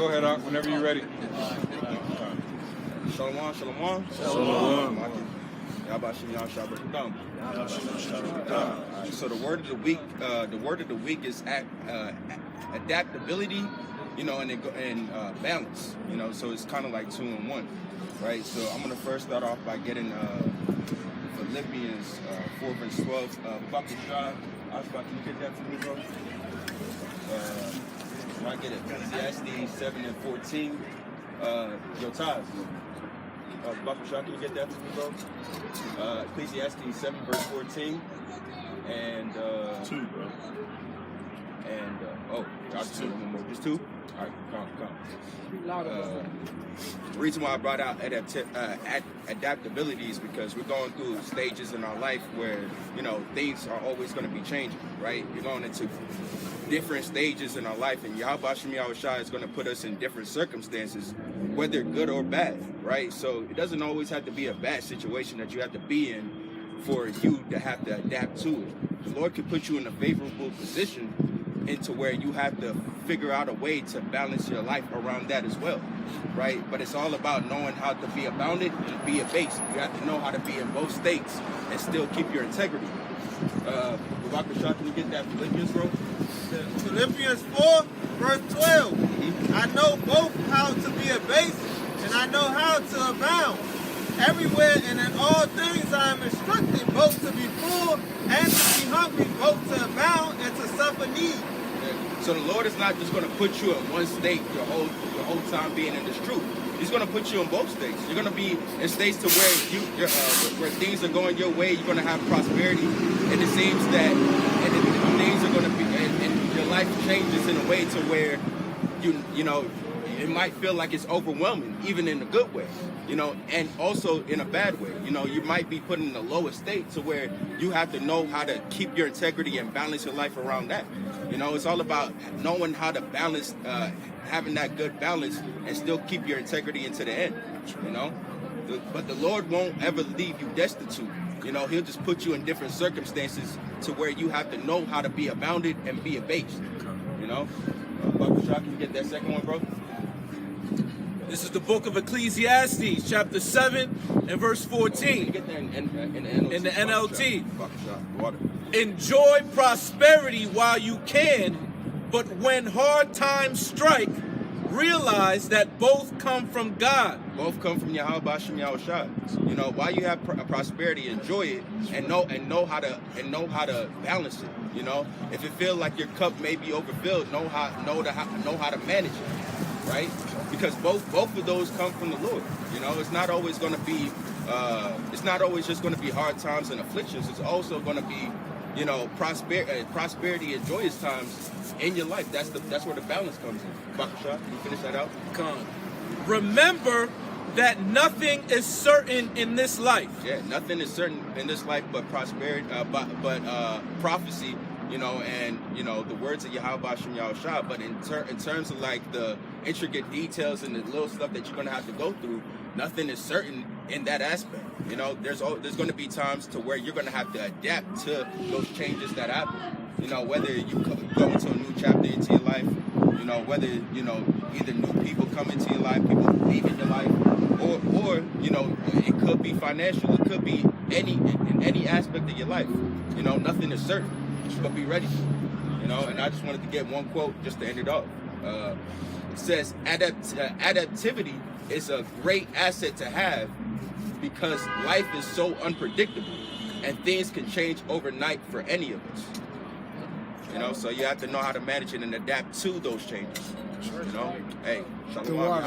Go ahead, Doc, whenever you're ready. Shalom, shalom. Shalom. So the word of the week is adaptability, and balance. So it's kind of like 2 in 1, right? So I'm gonna first start off by getting Philippians 4 verse 12. Buckle shot. I was about to get that for me, bro. I get it. Ecclesiastes 7 and 14. Your ties. Buckle shot, can you get that for me, bro? Ecclesiastes 7 verse 14. And 2, bro. And I'll just do one more. Just 2? All right, come. The reason why I brought out adaptability is because we're going through stages in our life where, things are always going to be changing, right? You're going into different stages in our life, and Yahweh Shem Yahushua is going to put us in different circumstances, whether good or bad, right? So it doesn't always have to be a bad situation that you have to be in for you to have to adapt to it. The Lord can put you in a favorable position into where you have to figure out a way to balance your life around that as well, right? But it's all about knowing how to be abounded and be abased. You have to know how to be in both states and still keep your integrity. Can you get that Philippians, bro? Philippians 4 verse 12. I know both how to be abased and I know how to abound. Everywhere and in all things I am instructed both to be full and to be hungry, both to abound and to suffer need. So the Lord is not just going to put you in one state your whole time being in this truth. He's going to put you in both states. You're going to be in states to where where things are going your way. You're going to have prosperity, and it seems that things are going to be, and your life changes in a way to where it might feel like it's overwhelming, even in a good way, and also in a bad way. You might be put in the lowest state to where you have to know how to keep your integrity and balance your life around that. It's all about knowing how to balance, having that good balance and still keep your integrity into the end, But the Lord won't ever leave you destitute. He'll just put you in different circumstances to where you have to know how to be abounded and be abased, Buckle Shot, can you get that second one, bro? This is the book of Ecclesiastes, chapter 7 and verse 14. Get that In the NLT. Buckle Shot, water. Enjoy prosperity while you can, but when hard times strike, realize that both come from God. Both come from Yahweh Shem Yahushua. While you have prosperity, enjoy it and know how to balance it. If it feels like your cup may be overfilled, know how to manage it, right? Because both of those come from the Lord. It's not always going to be just going to be hard times and afflictions. It's also going to be prosperity and joyous times in your life. That's where the balance comes in. Bakasha, can you finish that out? Come. Remember that nothing is certain in this life. Yeah, nothing is certain in this life but prosperity, but prophecy. And the words of Yahweh Shem Yahushua. But in terms of like the intricate details and the little stuff that you're gonna have to go through, nothing is certain in that aspect. There's going to be times to where you're gonna have to adapt to those changes that happen. Whether you go into a new chapter into your life, whether either new people come into your life, people leave in your life, or it could be financial, it could be in any aspect of your life. Nothing is certain. But be ready for it, and I just wanted to get one quote just to end it off. It says, adaptivity is a great asset to have because life is so unpredictable and things can change overnight for any of us. So you have to know how to manage it and adapt to those changes. Hey, shalom.